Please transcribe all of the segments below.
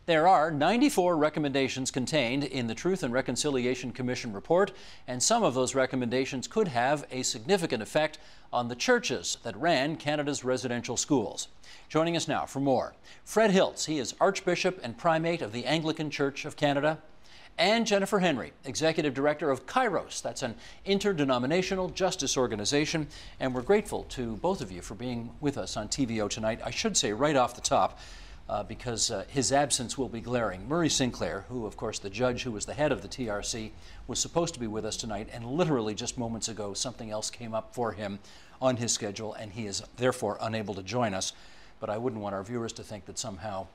There are 94 recommendations contained in the Truth and Reconciliation Commission report, and some of those recommendations could have a significant effect on the churches that ran Canada's residential schools. Joining us now for more, Fred Hiltz. He is Archbishop and Primate of the Anglican Church of Canada, and Jennifer Henry, Executive Director of Kairos. That's an interdenominational justice organization, and we're grateful to both of you for being with us on TVO tonight. I should say right off the top, because his absence will be glaring. Murray Sinclair, who of course the judge who was the head of the TRC, was supposed to be with us tonight, and literally just moments ago something else came up for him on his schedule, and he is therefore unable to join us. But I wouldn't want our viewers to think that somehow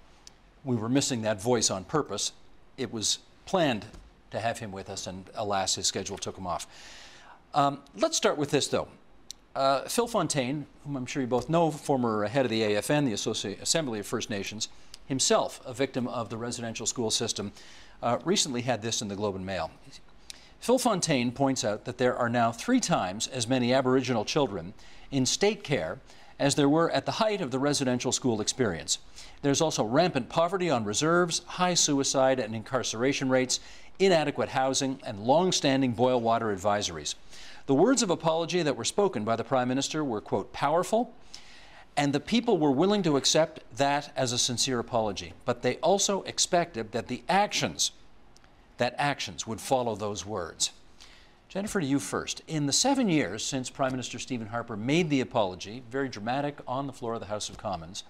we were missing that voice on purpose. It was planned to have him with us, and alas, his schedule took him off. Let's start with this, though. Phil Fontaine, whom I'm sure you both know, former head of the AFN, the Assembly of First Nations, himself a victim of the residential school system, recently had this in the Globe and Mail. Phil Fontaine points out that there are now 3 times as many Aboriginal children in state care as there were at the height of the residential school experience. There's also rampant poverty on reserves, high suicide and incarceration rates, inadequate housing, and long-standing boil water advisories. The words of apology that were spoken by the Prime Minister were, quote, powerful, and the people were willing to accept that as a sincere apology. But they also expected that actions would follow those words. Jennifer, to you first. In the 7 years since Prime Minister Stephen Harper made the apology, very dramatic on the floor of the House of Commons,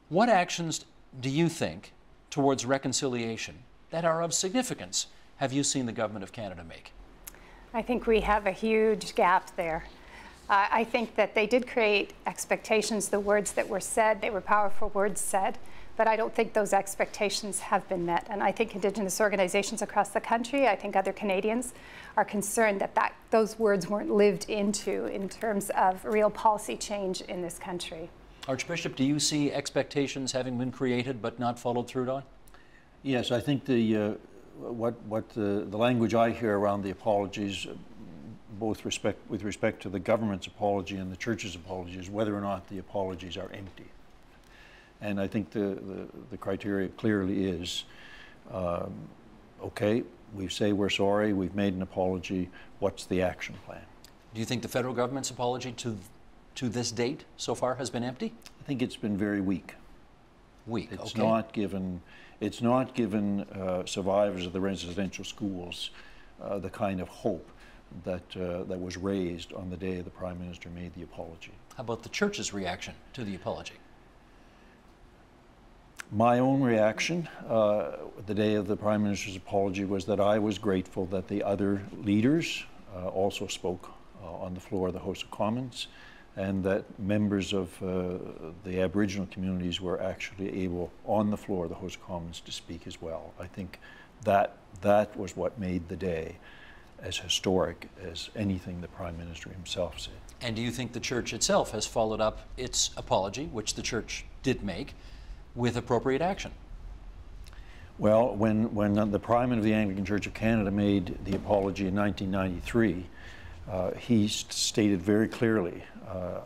what actions do you think towards reconciliation that are of significance have you seen the Government of Canada make? I think we have a huge gap there. I think that they did create expectations, the words that were said, they were powerful words said, but I don't think those expectations have been met. And I think Indigenous organizations across the country, I think other Canadians are concerned that those words weren't lived into in terms of real policy change in this country. Archbishop, do you see expectations having been created but not followed through on? Yes, I think the language I hear around the apologies, both with respect to the government's apology and the church's apology, is whether or not the apologies are empty. And I think the criteria clearly is, okay, we say we're sorry, we've made an apology, what's the action plan? Do you think the federal government's apology to this date so far has been empty? I think it's been very weak. Weak, it's okay. It's not given survivors of the residential schools the kind of hope that was raised on the day the Prime Minister made the apology. How about the church's reaction to the apology? My own reaction the day of the Prime Minister's apology was that I was grateful that the other leaders also spoke on the floor of the House of Commons, and that members of the Aboriginal communities were actually able, on the floor of the House of Commons, to speak as well. I think that was what made the day as historic as anything the Prime Minister himself said. And do you think the Church itself has followed up its apology, which the Church did make, with appropriate action? Well, when the Primate of the Anglican Church of Canada made the apology in 1993, he stated very clearly,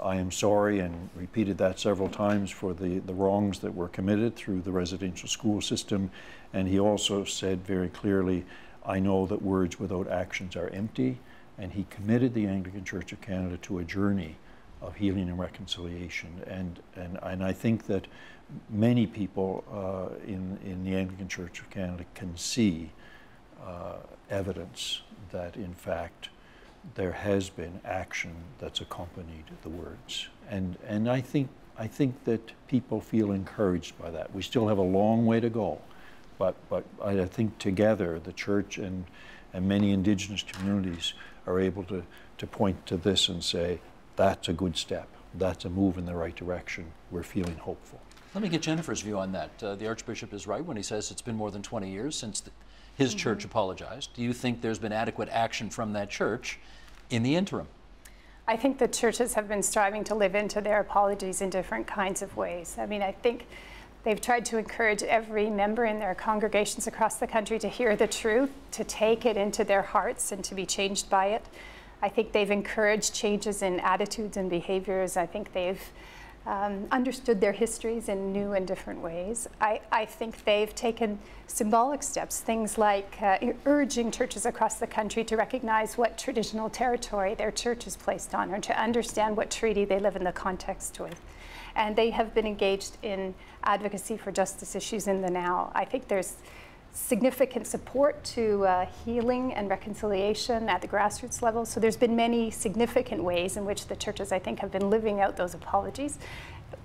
I am sorry, and repeated that several times, for the wrongs that were committed through the residential school system. And he also said very clearly, I know that words without actions are empty. And he committed the Anglican Church of Canada to a journey of healing and reconciliation. And I think that many people in the Anglican Church of Canada can see evidence that, in fact, there has been action that's accompanied the words. And I think that people feel encouraged by that. We still have a long way to go, but I think together the Church and many Indigenous communities are able to point to this and say, that's a good step. That's a move in the right direction. We're feeling hopeful. Let me get Jennifer's view on that. The Archbishop is right when he says it's been more than 20 years since his church apologized. Do you think there's been adequate action from that church in the interim? I think the churches have been striving to live into their apologies in different kinds of ways. I mean, I think they've tried to encourage every member in their congregations across the country to hear the truth, to take it into their hearts and to be changed by it. I think they've encouraged changes in attitudes and behaviors. I think they've understood their histories in new and different ways. I think they've taken symbolic steps, things like urging churches across the country to recognize what traditional territory their church is placed on, or to understand what treaty they live in the context with. And they have been engaged in advocacy for justice issues in the now. I think there's significant support to healing and reconciliation at the grassroots level. So there's been many significant ways in which the churches, I think, have been living out those apologies.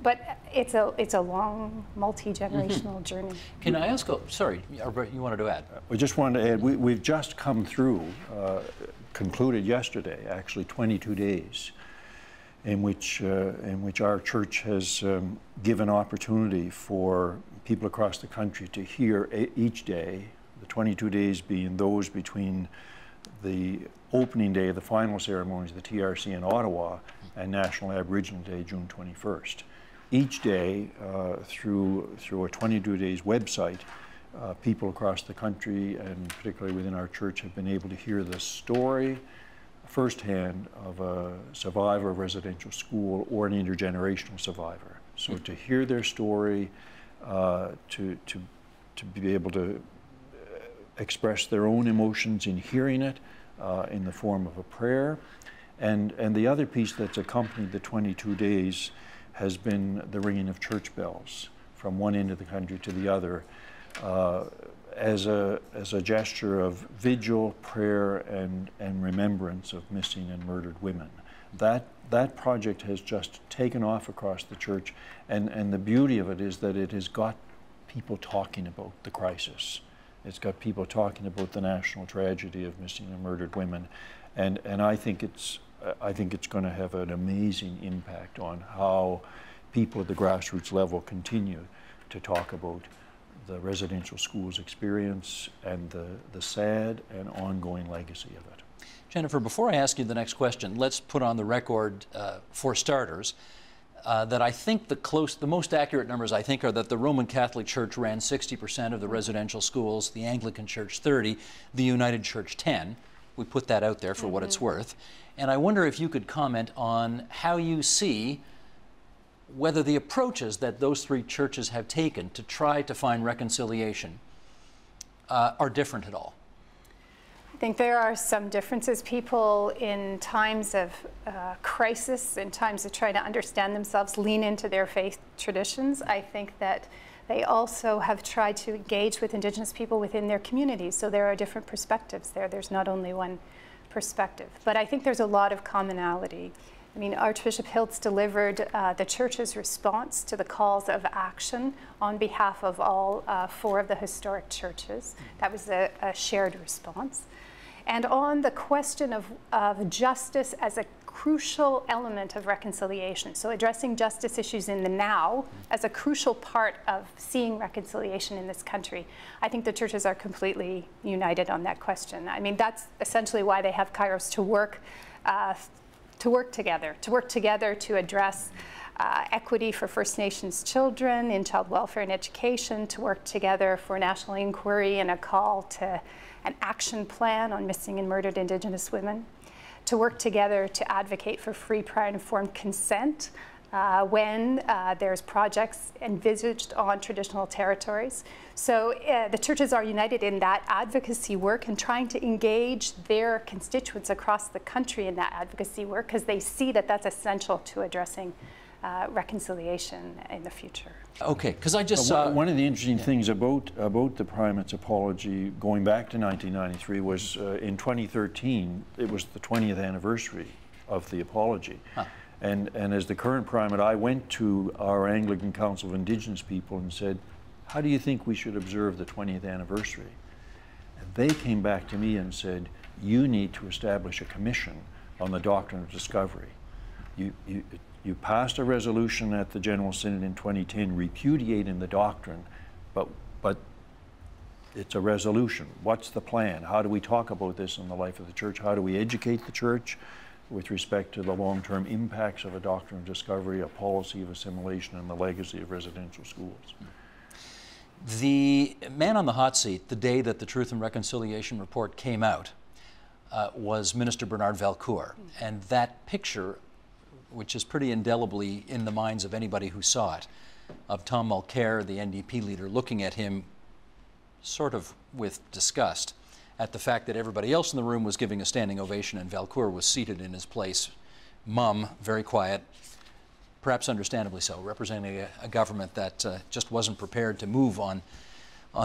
But it's a long, multi-generational journey. Can I ask, sorry, Albert, you wanted to add? We just wanted to add, we've just come through, concluded yesterday, actually 22 days, in which our church has given opportunity for people across the country to hear each day, the 22 days being those between the opening day of the final ceremonies of the TRC in Ottawa and National Aboriginal Day, June 21st. Each day, through a 22 days website, people across the country, and particularly within our church, have been able to hear the story firsthand of a survivor of residential school or an intergenerational survivor. So to hear their story, to be able to express their own emotions in hearing it in the form of a prayer. And the other piece that's accompanied the 22 days has been the ringing of church bells from one end of the country to the other as a gesture of vigil, prayer, and remembrance of missing and murdered women. That project has just taken off across the church, and the beauty of it is that it has got people talking about the crisis. It's got people talking about the national tragedy of missing and murdered women, and I think it's going to have an amazing impact on how people at the grassroots level continue to talk about the residential schools experience and the sad and ongoing legacy of it. Jennifer, before I ask you the next question, let's put on the record, for starters, that I think the most accurate numbers, I think, are that the Roman Catholic Church ran 60% of the residential schools, the Anglican Church 30%, the United Church 10%. We put that out there for what it's worth. And I wonder if you could comment on how you see whether the approaches that those three churches have taken to try to find reconciliation are different at all. I think there are some differences. People in times of crisis, in times of trying to understand themselves, lean into their faith traditions. I think that they also have tried to engage with Indigenous people within their communities. So there are different perspectives there. There's not only one perspective. But I think there's a lot of commonality. I mean, Archbishop Hiltz delivered the church's response to the calls of action on behalf of all 4 of the historic churches. That was a shared response. And on the question of justice as a crucial element of reconciliation, so addressing justice issues in the now as a crucial part of seeing reconciliation in this country, I think the churches are completely united on that question. I mean, that's essentially why they have Kairos to work together to address equity for First Nations children in child welfare and education, to work together for national inquiry and a call to an action plan on missing and murdered Indigenous women, to work together to advocate for free, prior, and informed consent when there's projects envisaged on traditional territories. So the churches are united in that advocacy work and trying to engage their constituents across the country in that advocacy work, because they see that that's essential to addressing reconciliation in the future. Okay, because I just saw... One of the interesting things about the primate's apology going back to 1993 was in 2013, it was the 20th anniversary of the apology. Huh. And as the current primate, I went to our Anglican Council of Indigenous People and said, how do you think we should observe the 20th anniversary? And they came back to me and said, you need to establish a commission on the doctrine of discovery. You passed a resolution at the General Synod in 2010 repudiating the doctrine, but it's a resolution. What's the plan? How do we talk about this in the life of the church? How do we educate the church with respect to the long-term impacts of a doctrine of discovery, a policy of assimilation, and the legacy of residential schools? The man on the hot seat the day that the Truth and Reconciliation report came out was Minister Bernard Valcourt, and that picture which is pretty indelibly in the minds of anybody who saw it, of Tom Mulcair, the NDP leader, looking at him sort of with disgust at the fact that everybody else in the room was giving a standing ovation and Valcourt was seated in his place, mum, very quiet, perhaps understandably so, representing a government that just wasn't prepared to move on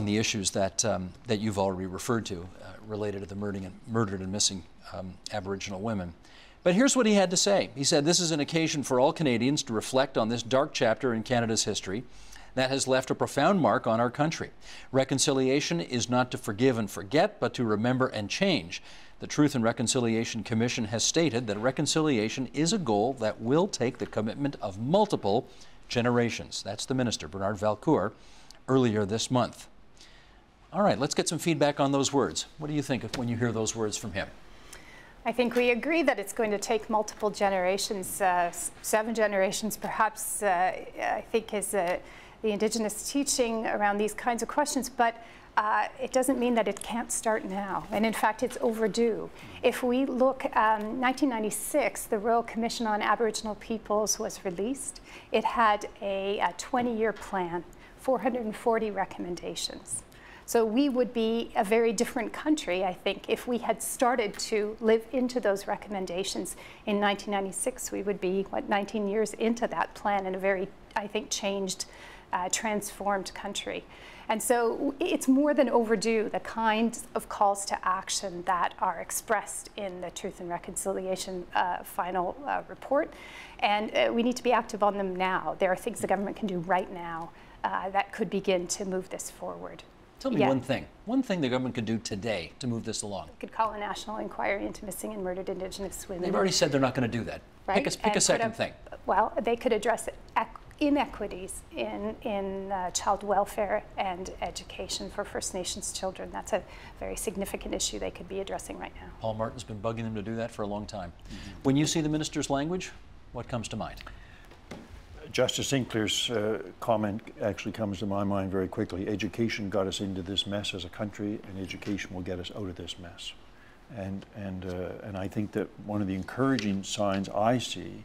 the issues that you've already referred to, related to the murdered and missing Aboriginal women. But here's what he had to say. He said, "This is an occasion for all Canadians to reflect on this dark chapter in Canada's history that has left a profound mark on our country. Reconciliation is not to forgive and forget, but to remember and change. The Truth and Reconciliation Commission has stated that reconciliation is a goal that will take the commitment of multiple generations." That's the minister, Bernard Valcourt, earlier this month. All right, let's get some feedback on those words. What do you think when you hear those words from him? I think we agree that it's going to take multiple generations, 7 generations perhaps, I think is the Indigenous teaching around these kinds of questions, but it doesn't mean that it can't start now. And in fact, it's overdue. If we look, 1996, the Royal Commission on Aboriginal Peoples was released. It had a 20-year plan, 440 recommendations. So we would be a very different country, I think, if we had started to live into those recommendations in 1996. We would be, 19 years into that plan in a very, I think, changed, transformed country. And so it's more than overdue, the kinds of calls to action that are expressed in the Truth and Reconciliation final report. And we need to be active on them now. There are things the government can do right now that could begin to move this forward. Tell me one thing the government could do today to move this along. They could call a national inquiry into missing and murdered Indigenous women. They've already said they're not going to do that. Right? Pick a second thing. Well, they could address inequities in child welfare and education for First Nations children. That's a very significant issue they could be addressing right now. Paul Martin's been bugging them to do that for a long time. When you see the minister's language, what comes to mind? Justice Sinclair's comment actually comes to my mind very quickly. Education got us into this mess as a country, and education will get us out of this mess. And I think that one of the encouraging signs I see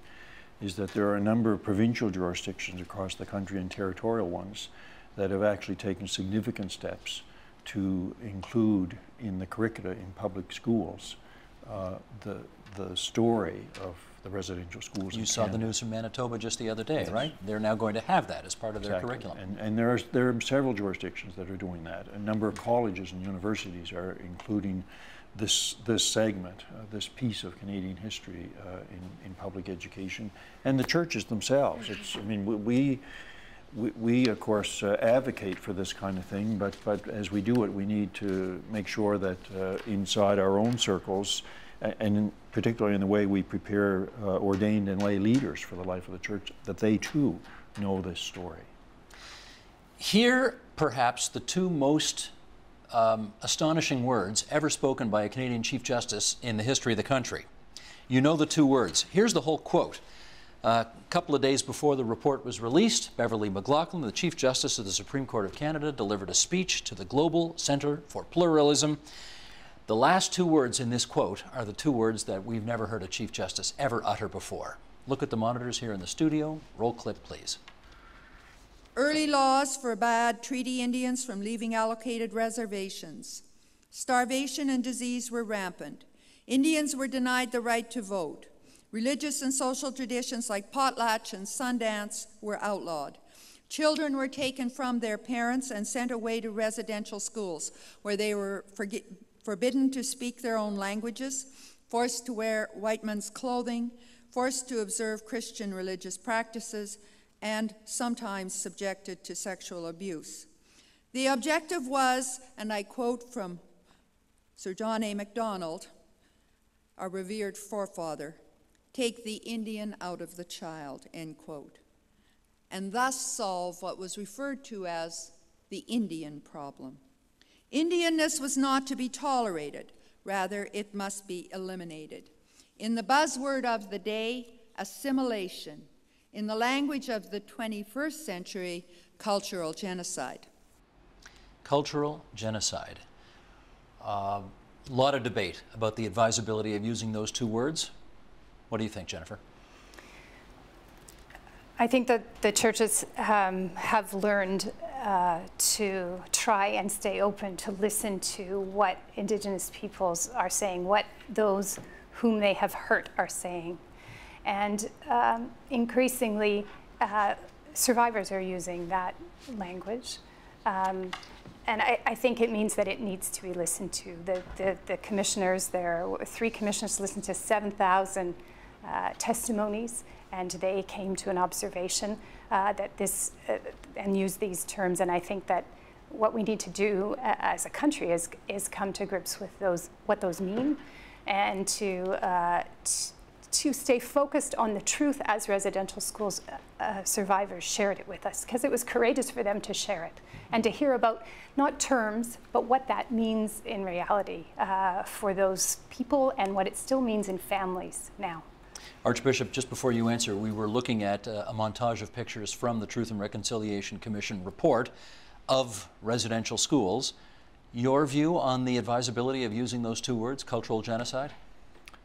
is that there are a number of provincial jurisdictions across the country and territorial ones that have actually taken significant steps to include in the curricula in public schools the story of the residential schools. You saw the news from Manitoba just the other day, right? They're now going to have that as part of their curriculum. And there are several jurisdictions that are doing that. A number of colleges and universities are including this segment, this piece of Canadian history in public education, and the churches themselves. I mean, we of course advocate for this kind of thing, but as we do it, we need to make sure that inside our own circles, and particularly in the way we prepare ordained and lay leaders for the life of the church, that they too know this story. Here, perhaps, the two most astonishing words ever spoken by a Canadian Chief Justice in the history of the country. You know the two words. Here's the whole quote. A couple of days before the report was released, Beverly McLaughlin, the Chief Justice of the Supreme Court of Canada, delivered a speech to the Global Centre for Pluralism. The last two words in this quote are the two words that we've never heard a Chief Justice ever utter before. Look at the monitors here in the studio. Roll clip, please. Early laws forbade treaty Indians from leaving allocated reservations. Starvation and disease were rampant. Indians were denied the right to vote. Religious and social traditions like potlatch and sundance were outlawed. Children were taken from their parents and sent away to residential schools, where they were forbidden to speak their own languages, forced to wear white men's clothing, forced to observe Christian religious practices, and sometimes subjected to sexual abuse. The objective was, and I quote from Sir John A. Macdonald, our revered forefather, "Take the Indian out of the child," end quote, and thus solve what was referred to as the Indian problem. Indianness was not to be tolerated, rather it must be eliminated. In the buzzword of the day, assimilation. In the language of the 21st century, cultural genocide. Cultural genocide. A lot of debate about the advisability of using those two words. What do you think, Jennifer? I think that the churches have learned to try and stay open to listen to what Indigenous peoples are saying, what those whom they have hurt are saying. And increasingly, survivors are using that language. And I think it means that it needs to be listened to. The commissioners, there are 3 commissioners listened to 7,000 testimonies, and they came to an observation that this, and use these terms. And I think that what we need to do as a country is come to grips with what those mean, and to stay focused on the truth as residential schools survivors shared it with us, because it was courageous for them to share it and to hear about not terms, but what that means in reality for those people and what it still means in families now. Archbishop, just before you answer, we were looking at a montage of pictures from the Truth and Reconciliation Commission report of residential schools. Your view on the advisability of using those 2 words, cultural genocide?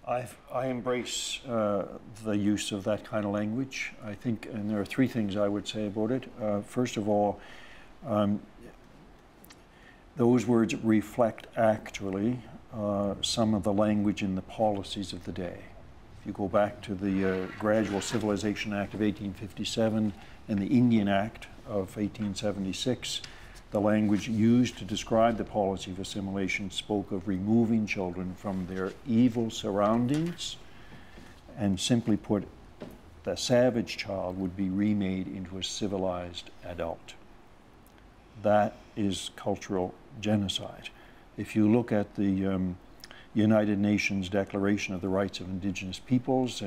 I embrace the use of that kind of language. I think, and there are 3 things I would say about it. First of all, those words reflect actually some of the language in the policies of the day. If you go back to the Gradual Civilization Act of 1857 and the Indian Act of 1876, the language used to describe the policy of assimilation spoke of removing children from their evil surroundings, and simply put, the savage child would be remade into a civilized adult. That is cultural genocide. If you look at the United Nations Declaration of the Rights of Indigenous Peoples,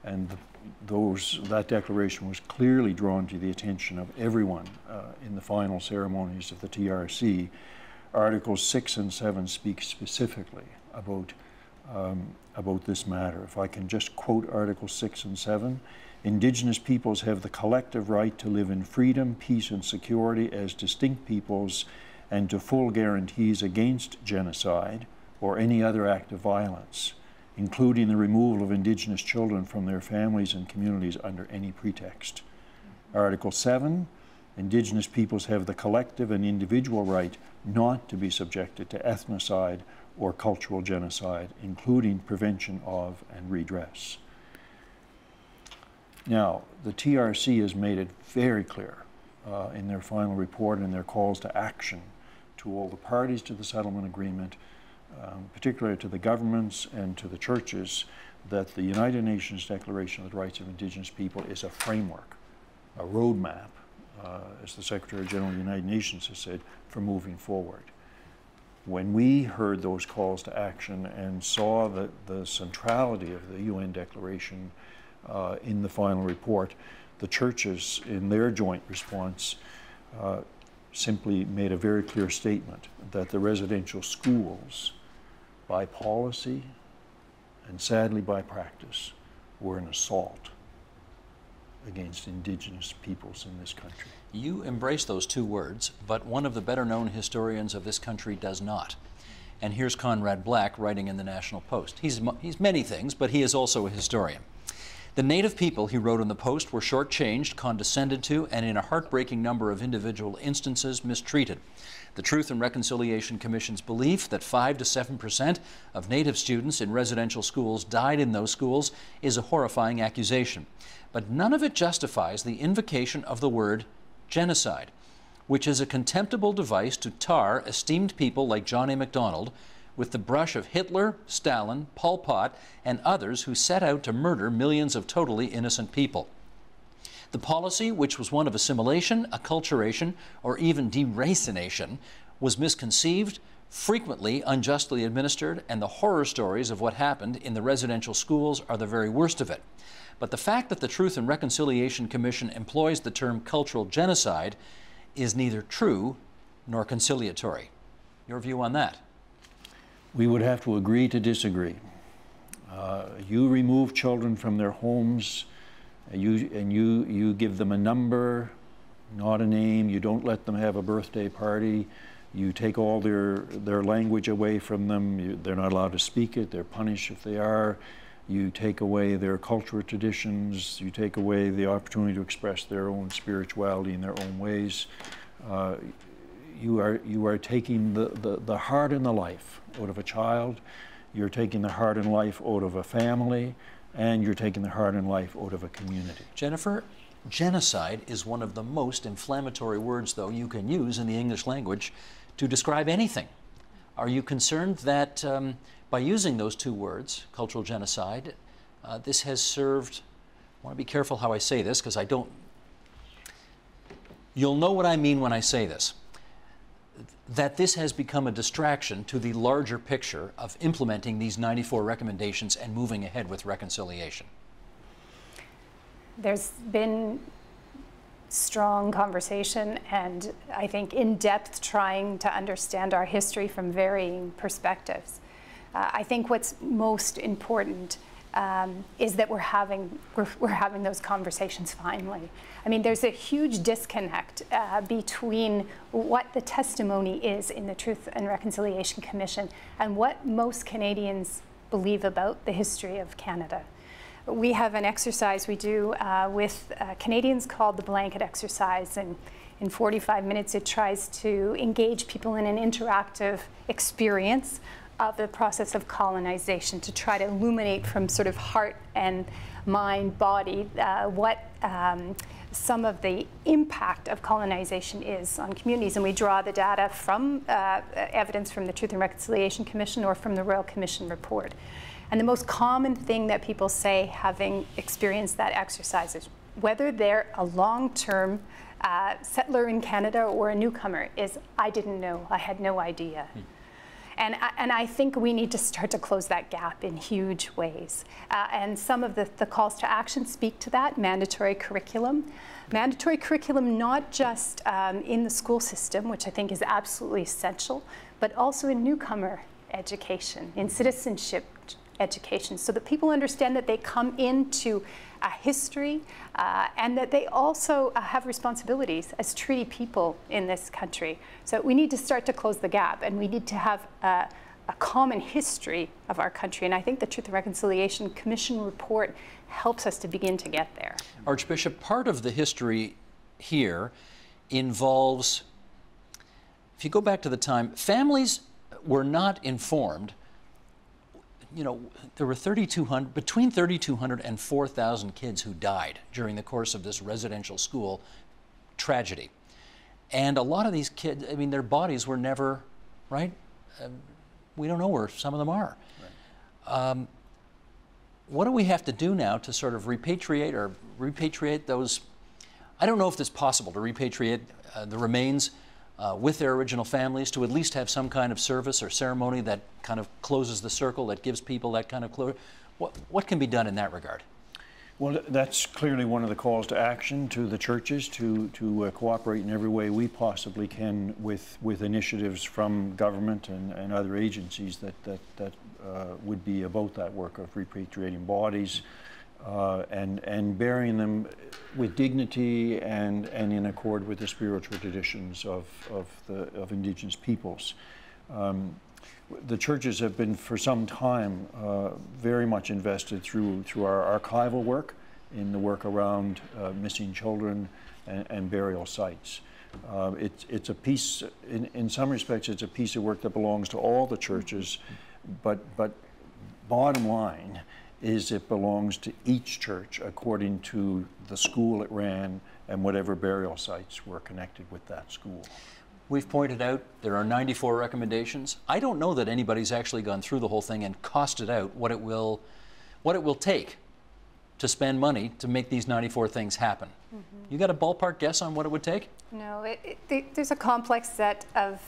that declaration was clearly drawn to the attention of everyone in the final ceremonies of the TRC. Articles 6 and 7 speak specifically about this matter. If I can just quote Articles 6 and 7, Indigenous peoples have the collective right to live in freedom, peace, and security as distinct peoples, and to full guarantees against genocide or any other act of violence, including the removal of Indigenous children from their families and communities under any pretext. Article 7, Indigenous peoples have the collective and individual right not to be subjected to ethnocide or cultural genocide, including prevention of and redress. Now, the TRC has made it very clear in their final report and their calls to action to all the parties to the settlement agreement, particularly to the governments and to the churches, that the United Nations Declaration of the Rights of Indigenous People is a framework, a roadmap, as the Secretary General of the United Nations has said, for moving forward. When we heard those calls to action and saw the centrality of the UN Declaration in the final report, the churches, in their joint response, simply made a very clear statement that the residential schools, by policy and sadly by practice, were an assault against Indigenous peoples in this country. You embrace those 2 words, but one of the better-known historians of this country does not. And here's Conrad Black writing in the National Post. He's many things, but he is also a historian. The Native people, he wrote in the Post, were shortchanged, condescended to, and in a heartbreaking number of individual instances, mistreated. The Truth and Reconciliation Commission's belief that 5 to 7% of Native students in residential schools died in those schools is a horrifying accusation. But none of it justifies the invocation of the word genocide, which is a contemptible device to tar esteemed people like John A. Macdonald with the brush of Hitler, Stalin, Pol Pot, and others who set out to murder millions of totally innocent people. The policy, which was one of assimilation, acculturation, or even deracination, was misconceived, frequently unjustly administered, and the horror stories of what happened in the residential schools are the very worst of it. But the fact that the Truth and Reconciliation Commission employs the term cultural genocide is neither true nor conciliatory. Your view on that? We would have to agree to disagree. You remove children from their homes, you give them a number, not a name. You don't let them have a birthday party. You take all their language away from them. They're not allowed to speak it. They're punished if they are. you take away their cultural traditions, you take away the opportunity to express their own spirituality in their own ways. You are taking the heart and the life out of a child, you're taking the heart and life out of a family, and you're taking the heart and life out of a community. Jennifer, genocide is one of the most inflammatory words, though, you can use in the English language to describe anything. Are you concerned that by using those two words, cultural genocide, this has served, I want to be careful how I say this because I don't, you'll know what I mean when I say this, that this has become a distraction to the larger picture of implementing these 94 recommendations and moving ahead with reconciliation? There's been strong conversation and I think in-depth trying to understand our history from varying perspectives. I think what's most important is that we're having those conversations finally. I mean, there's a huge disconnect between what the testimony is in the Truth and Reconciliation Commission and what most Canadians believe about the history of Canada. We have an exercise we do with Canadians called the blanket exercise, and in 45 minutes it tries to engage people in an interactive experience of the process of colonization to try to illuminate from sort of heart and mind, body, what some of the impact of colonization is on communities. And we draw the data from evidence from the Truth and Reconciliation Commission or from the Royal Commission report. And the most common thing that people say, having experienced that exercise, is whether they're a long-term settler in Canada or a newcomer, is, I didn't know, I had no idea. And I think we need to start to close that gap in huge ways. And some of the calls to action speak to that. Mandatory curriculum. Mandatory curriculum not just in the school system, which I think is absolutely essential, but also in newcomer education, in citizenship education, so that people understand that they come into a history and that they also have responsibilities as treaty people in this country. So we need to start to close the gap, and we need to have a common history of our country. And I think the Truth and Reconciliation Commission report helps us to begin to get there. Archbishop, part of the history here involves, if you go back to the time, families were not informed. You know, there were between 3,200 and 4,000 kids who died during the course of this residential school tragedy. And a lot of these kids, I mean, their bodies were never, right? We don't know where some of them are. Right. What do we have to do now to sort of repatriate those? I don't know if it's possible to repatriate the remains with their original families, to at least have some kind of service or ceremony that kind of closes the circle, that gives people that kind of closure. What can be done in that regard? Well, that's clearly one of the calls to action to the churches to cooperate in every way we possibly can with initiatives from government and other agencies that would be about that work of repatriating bodies and burying them with dignity and in accord with the spiritual traditions of Indigenous peoples. The churches have been for some time very much invested through our archival work in the work around missing children and burial sites. It's a piece, in some respects, it's a piece of work that belongs to all the churches, but bottom line is it belongs to each church according to the school it ran and whatever burial sites were connected with that school. We've pointed out there are 94 recommendations. I don't know that anybody's actually gone through the whole thing and costed out what it will take to spend money to make these 94 things happen. Mm-hmm. You got a ballpark guess on what it would take? No, there's a complex set of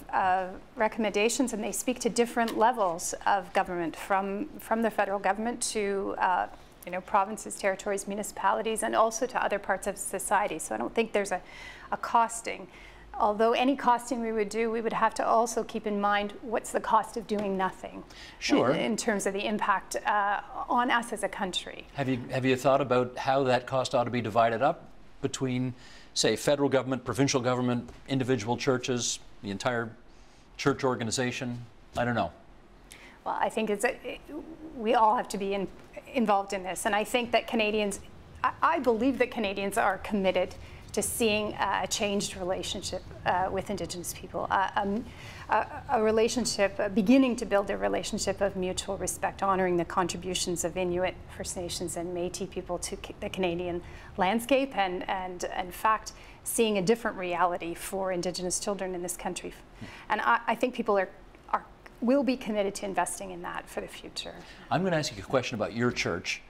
recommendations, and they speak to different levels of government, from the federal government to provinces, territories, municipalities, and also to other parts of society. So I don't think there's a costing. Although any costing we would do, we would have to also keep in mind what's the cost of doing nothing. Sure. In terms of the impact on us as a country. Have you thought about how that cost ought to be divided up between, say, federal government, provincial government, individual churches, the entire church organization? I don't know. Well, I think we all have to be involved in this. And I think that Canadians, I believe that Canadians are committed to seeing a changed relationship with Indigenous people, a relationship, beginning to build a relationship of mutual respect, honoring the contributions of Inuit, First Nations, and Métis people to the Canadian landscape, and in fact, seeing a different reality for Indigenous children in this country. And I think people will be committed to investing in that for the future. I'm going to ask you a question about your church.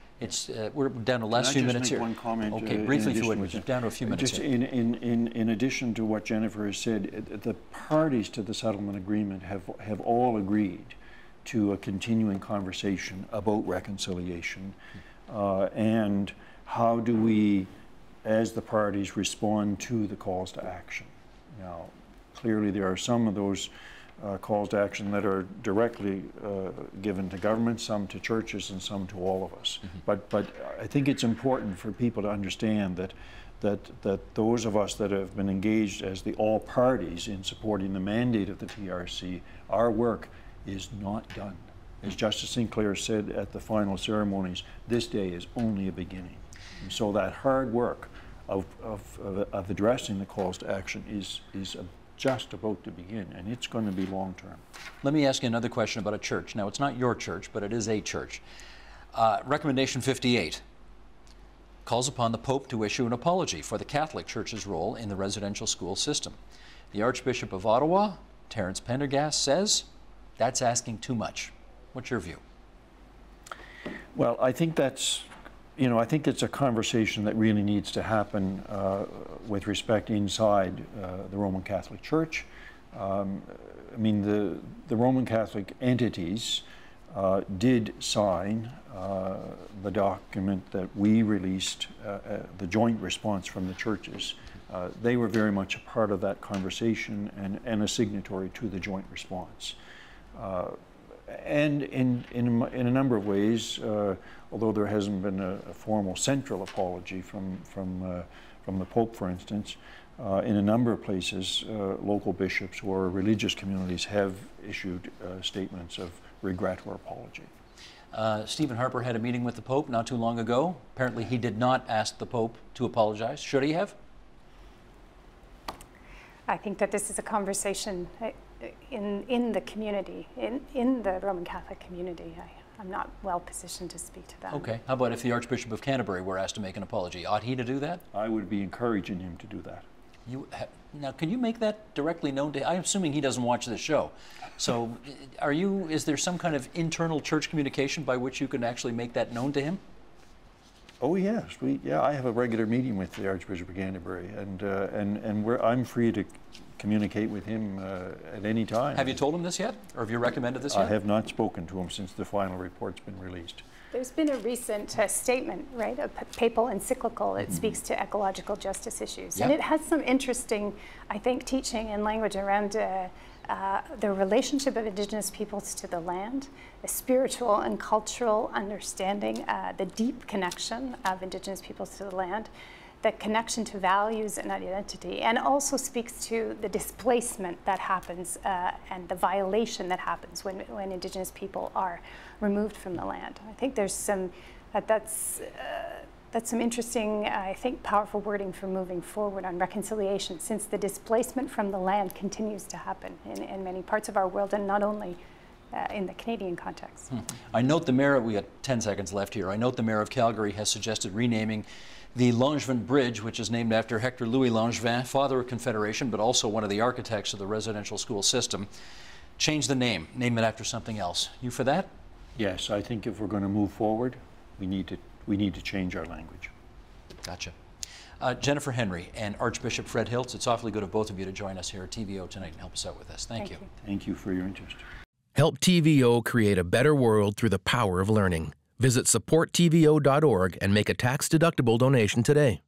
We're down to the last few minutes here. One comment, okay, briefly, if you would. We're down to a few minutes just here. In addition to what Jennifer has said, the parties to the settlement agreement have all agreed to a continuing conversation about reconciliation, and how do we, as the parties, respond to the calls to action. Now, clearly there are some of those calls to action that are directly given to government, some to churches, and some to all of us. Mm-hmm. But I think it's important for people to understand that those of us that have been engaged as the all parties in supporting the mandate of the TRC, our work is not done. As Justice Sinclair said at the final ceremonies, this day is only a beginning. And so that hard work of addressing the calls to action is just about to begin, and it's going to be long term. Let me ask you another question about a church. Now, it's not your church, but it is a church. Recommendation 58 calls upon the Pope to issue an apology for the Catholic Church's role in the residential school system. The Archbishop of Ottawa, Terence Pendergast, says that's asking too much. What's your view? Well, I think that's, I think it's a conversation that really needs to happen with respect inside the Roman Catholic Church. I mean, the Roman Catholic entities did sign the document that we released, the joint response from the churches. They were very much a part of that conversation and a signatory to the joint response. And in a number of ways, although there hasn't been a formal central apology from the Pope, for instance, in a number of places, local bishops or religious communities have issued statements of regret or apology. Stephen Harper had a meeting with the Pope not too long ago. Apparently he did not ask the Pope to apologize. Should he have? I think that this is a conversation in the community, in the Roman Catholic community. I'm not well positioned to speak to that. Okay. How about if the Archbishop of Canterbury were asked to make an apology? Ought he to do that? I would be encouraging him to do that. Now, can you make that directly known to him? I'm assuming he doesn't watch this show. So is there some kind of internal church communication by which you can actually make that known to him? Oh yes, I have a regular meeting with the Archbishop of Canterbury, and I'm free to communicate with him at any time. Have you told him this yet, or have you recommended this yet? I have not spoken to him since the final report's been released. There's been a recent statement, right, a papal encyclical that speaks to ecological justice issues, and it has some interesting, I think, teaching and language around the relationship of Indigenous peoples to the land, the spiritual and cultural understanding, the deep connection of Indigenous peoples to the land, the connection to values and identity, and also speaks to the displacement that happens and the violation that happens when Indigenous people are removed from the land. I think there's some, that's some interesting, I think, powerful wording for moving forward on reconciliation, since the displacement from the land continues to happen in many parts of our world, and not only in the Canadian context. I note the mayor, we got 10 seconds left here, I note the mayor of Calgary has suggested renaming the Langevin Bridge, which is named after Hector Louis Langevin, father of Confederation, but also one of the architects of the residential school system. Change the name it after something else. You for that? Yes, I think if we're going to move forward, we need to change our language. Gotcha. Jennifer Henry and Archbishop Fred Hiltz, it's awfully good of both of you to join us here at TVO tonight and help us out with this. Thank you. Thank you for your interest. Help TVO create a better world through the power of learning. Visit supporttvo.org and make a tax-deductible donation today.